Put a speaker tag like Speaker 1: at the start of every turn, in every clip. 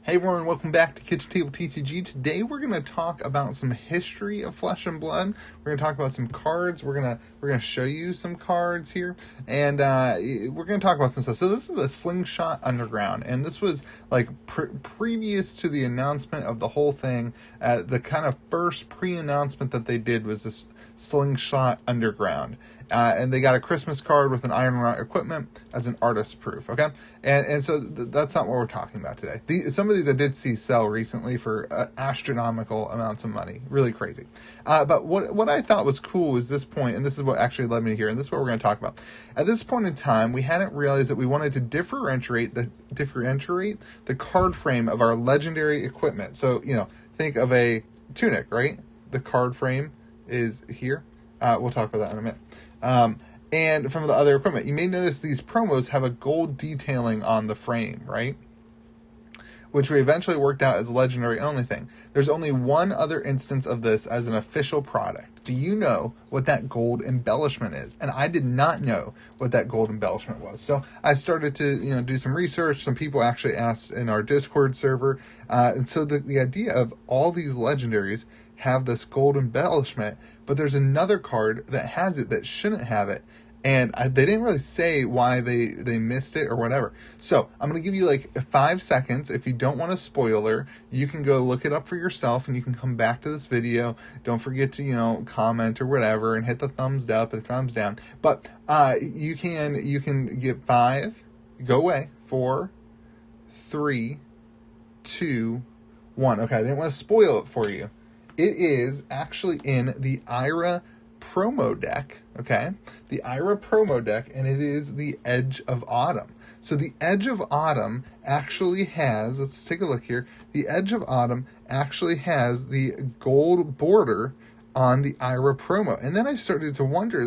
Speaker 1: Hey everyone, welcome back to Kitchen Table TCG. Today we're going to talk about some history of Flesh and Blood. We're going to talk about some cards. We're going to show you some cards here, and we're going to talk about some stuff. So this is a Slingshot Underground, and this was like previous to the announcement of the whole thing. The kind of first pre-announcement that they did was this Slingshot Underground. And they got a Christmas card with an iron rod equipment as an artist proof, okay? And so that's not what we're talking about today. Some of these I did see sell recently for astronomical amounts of money. Really crazy. But what I thought was cool was this point, and this is what actually led me here, and this is what we're going to talk about. At this point in time, we hadn't realized that we wanted to differentiate the card frame of our legendary equipment. So, think of a tunic, right? The card frame is here. We'll talk about that in a minute. And from the other equipment, you may notice these promos have a gold detailing on the frame, right? Which we eventually worked out as a legendary only thing. There's only one other instance of this as an official product. Do you know what that gold embellishment is? And I did not know what that gold embellishment was. So I started to, do some research. Some people actually asked in our Discord server. And so the idea of all these legendaries have this gold embellishment, but there's another card that has it that shouldn't have it, and they didn't really say why they missed it or whatever. So I'm going to give you like 5 seconds. If you don't want a spoiler, you can go look it up for yourself, and you can come back to this video. Don't forget to comment or whatever, and hit the thumbs up and thumbs down. But you can get 5, go away, 4, 3, 2, 1. Okay, I didn't want to spoil it for you. It is actually in the IRA promo deck, okay? The IRA promo deck, and it is the Edge of Autumn. So the Edge of Autumn actually has, let's take a look here, the Edge of Autumn actually has the gold border on the IRA promo. And then I started to wonder,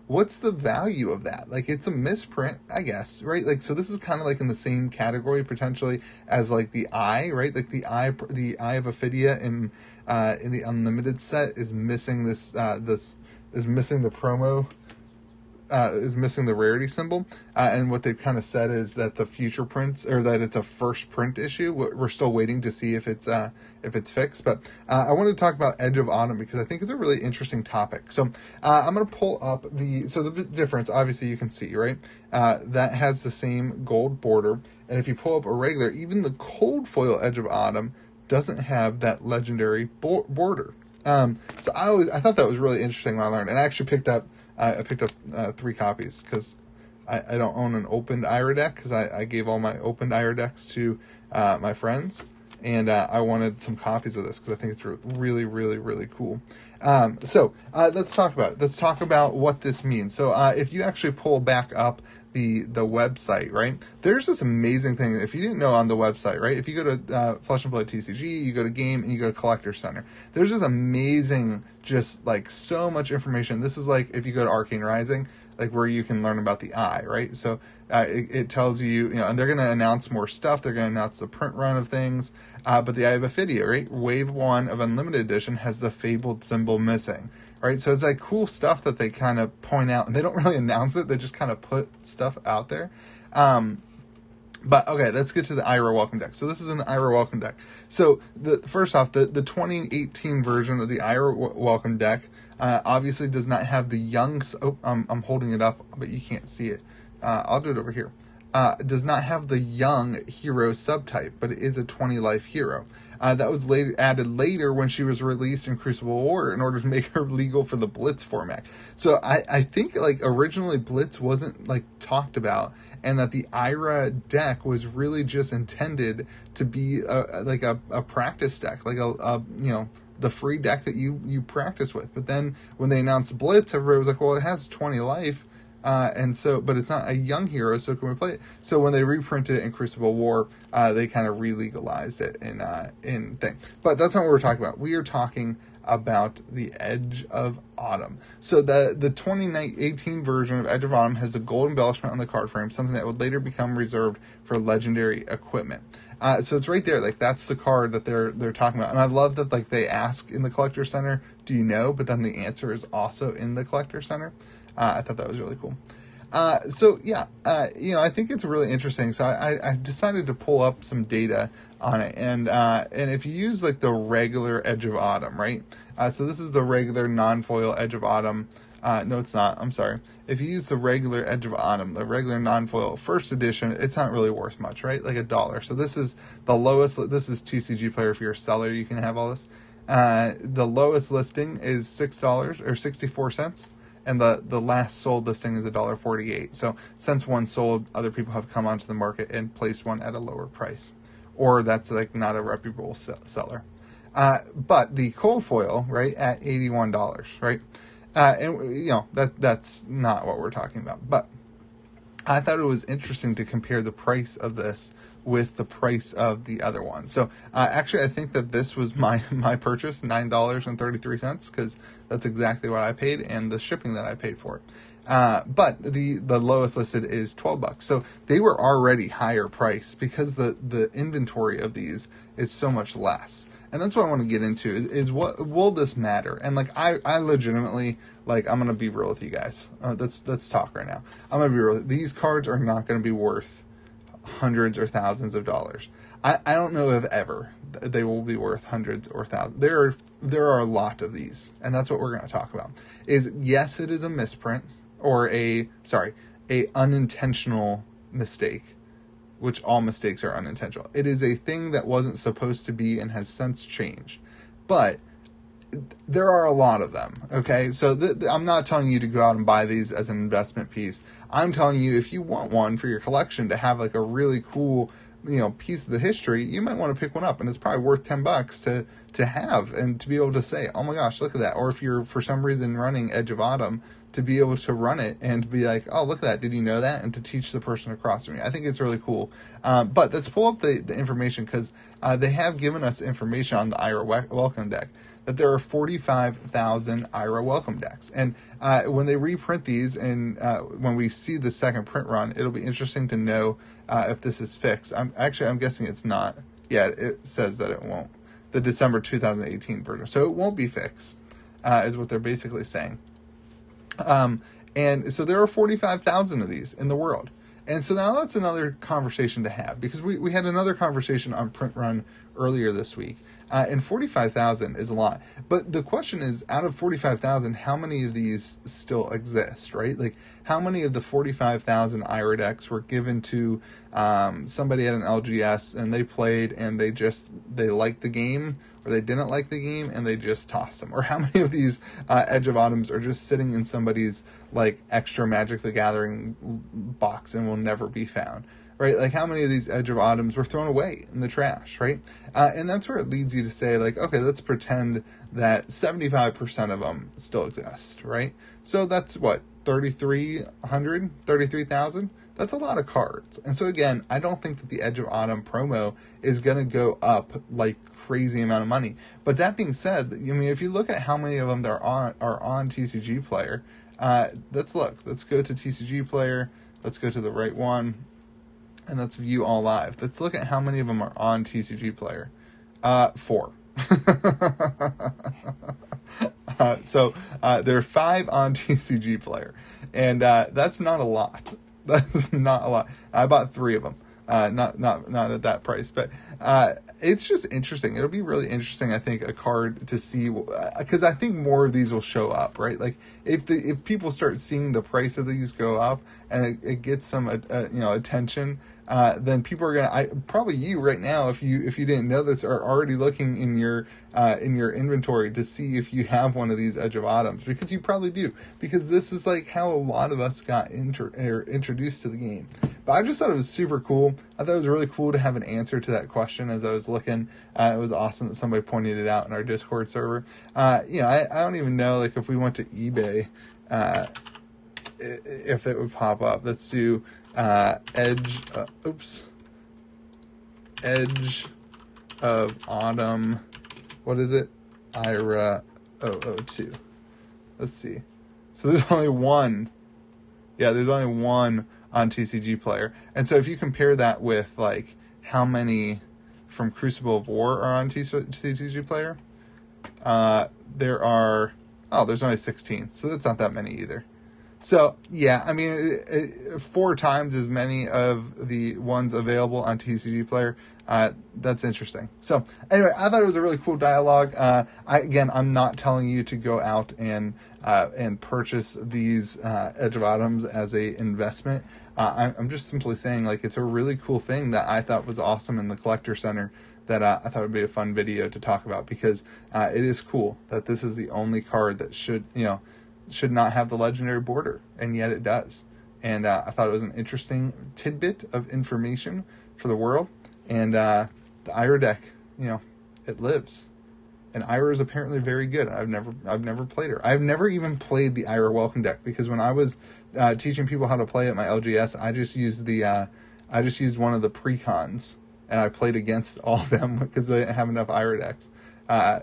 Speaker 1: what's the value of that? It's a misprint, I guess, right? So this is kind of in the same category potentially as the Eye, right? The Eye of Ophidia in the Unlimited set is missing this is missing the promo, is missing the rarity symbol, and what they've kind of said is that the future prints, or that it's a first print issue. We're still waiting to see if it's fixed, but I wanted to talk about Edge of Autumn because I think it's a really interesting topic. So I'm going to pull up the difference. Obviously you can see, right, that has the same gold border, and if you pull up a regular, even the cold foil Edge of Autumn doesn't have that legendary border. So I thought that was really interesting when I learned, and I actually picked up 3 copies because I don't own an opened IRA deck, because I gave all my opened IRA decks to my friends, and I wanted some copies of this because I think it's really, really, really cool. So let's talk about it. Let's talk about what this means. So if you actually pull back up the website, right, there's this amazing thing. If you didn't know, on the website, right, if you go to Flesh and Blood TCG, you go to game, and you go to Collector Center, there's this amazing, just so much information. This is if you go to Arcane Rising, where you can learn about the Eye, right? So it tells you, and they're going to announce more stuff. They're going to announce the print run of things. But the Eye of Ophidia, right, Wave 1 of Unlimited Edition has the fabled symbol missing, right? So it's cool stuff that they kind of point out, and they don't really announce it. They just kind of put stuff out there. But okay, let's get to the IRA Welcome Deck. So this is an IRA Welcome Deck. So first off, the 2018 version of the IRA Welcome Deck obviously does not have the young. I'm holding it up, but you can't see it. I'll do it over here. Does not have the young hero subtype, but it is a 20 life hero. That was added later when she was released in Crucible War in order to make her legal for the Blitz format. So I think originally Blitz wasn't talked about, and that the IRA deck was really just intended to be a practice deck, the free deck that you practice with. But then when they announced Blitz, everybody was like, well, it has 20 life. But it's not a young hero, so can we play it? So when they reprinted it in Crucible War, they kind of re-legalized it in thing. But that's not what we're talking about. We are talking about the Edge of Autumn. So the 2018 version of Edge of Autumn has a gold embellishment on the card frame, something that would later become reserved for legendary equipment. So it's right there, that's the card that they're talking about. And I love that they ask in the Collector Center, do you know? But then the answer is also in the Collector Center. I thought that was really cool. So yeah, I think it's really interesting. So I decided to pull up some data on it, and if you use like the regular Edge of Autumn, right? So this is the regular non-foil Edge of Autumn. No, it's not. I'm sorry. If you use the regular Edge of Autumn, the regular non-foil first edition, it's not really worth much, right? Like $1. So this is the lowest. This is TCG Player. If you're a seller, you can have all this. The lowest listing is $6 or 64 cents. And the last sold listing is $1.48. So since one sold, other people have come onto the market and placed one at a lower price, or that's like not a reputable seller. But the cold foil, right, at $81, right, and that's not what we're talking about. But I thought it was interesting to compare the price of this with the price of the other one. So actually, I think that this was my purchase, $9.33, because that's exactly what I paid and the shipping that I paid for it. But the lowest listed is $12. So they were already higher price because the inventory of these is so much less. And that's what I want to get into is what will this matter? And like I legitimately, like, I'm gonna be real with you guys. Let's talk right now. I'm gonna be real. These cards are not gonna be worth hundreds or thousands of dollars. I don't know if ever they will be worth hundreds or thousands. There are a lot of these, and that's what we're going to talk about. Is yes, it is a misprint or a unintentional mistake, which all mistakes are unintentional. It is a thing that wasn't supposed to be and has since changed, but there are a lot of them, okay? So I'm not telling you to go out and buy these as an investment piece. I'm telling you, if you want one for your collection to have like a really cool, piece of the history, you might want to pick one up, and it's probably worth $10 to have and to be able to say, oh my gosh, look at that. Or if you're for some reason running Edge of Autumn, to be able to run it and to be like, oh, look at that. Did you know that? And to teach the person across from you. I think it's really cool. But let's pull up the information, because they have given us information on the IRA Welcome Deck, that there are 45,000 IRA Welcome Decks. And when they reprint these and when we see the second print run, it'll be interesting to know if this is fixed. I'm guessing it's not. Yeah, it says that it won't. The December 2018 version. So it won't be fixed, is what they're basically saying. And so there are 45,000 of these in the world. And so now that's another conversation to have, because we had another conversation on Print Run earlier this week. And 45,000 is a lot. But the question is, out of 45,000, how many of these still exist, right? Like, how many of the 45,000 IRA decks were given to somebody at an LGS and they played and they liked the game, or they didn't like the game and they just tossed them? Or how many of these Edge of Autumns are just sitting in somebody's like extra Magic the Gathering box and will never be found? Right? Like, how many of these Edge of Autumns were thrown away in the trash, right? And that's where it leads you to say, like, okay, let's pretend that 75% of them still exist, right? So that's what, 33,000? That's a lot of cards. And so again, I don't think that the Edge of Autumn promo is going to go up like crazy amount of money. But that being said, I mean, if you look at how many of them are on TCG Player, let's look. Let's go to TCG Player. Let's go to the right one. And let's view all live. Let's look at how many of them are on TCG Player. 4. So there are 5 on TCG Player. And that's not a lot. That's not a lot. I bought 3 of them. Not at that price, but it's just interesting. It'll be really interesting, I think, a card to see, because I think more of these will show up, right? Like, if people start seeing the price of these go up and it gets some attention, then people are gonna. Probably you right now, if you didn't know this, are already looking in your inventory to see if you have one of these Edge of Autumns, because you probably do, because this is like how a lot of us got introduced to the game. But I just thought it was super cool. I thought it was really cool to have an answer to that question as I was looking. It was awesome that somebody pointed it out in our Discord server. I don't even know, like, if we went to eBay, if it would pop up. Let's do Edge of Autumn. What is it? IRA 002. Let's see. So there's only one. Yeah, there's only one on TCG Player. And so if you compare that with, like, how many from Crucible of War are on TCG Player, there's only 16. So that's not that many either. So, yeah, I mean, 4 times as many of the ones available on TCG Player. That's interesting. So, anyway, I thought it was a really cool dialogue. I'm not telling you to go out and purchase these Edge of Autumns as a investment. I'm just simply saying, like, it's a really cool thing that I thought was awesome in the Collector Center that I thought would be a fun video to talk about, because it is cool that this is the only card that should not have the legendary border, and yet it does. And I thought it was an interesting tidbit of information for the world. And the Ira deck, it lives. And Ira is apparently very good. I've never played her. I've never even played the Ira Welcome deck, because when I was teaching people how to play at my LGS, I just used one of the precons, and I played against all of them because they didn't have enough Ira decks.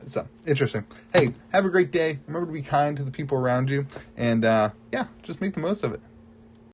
Speaker 1: So interesting. Hey, have a great day. Remember to be kind to the people around you, and just make the most of it.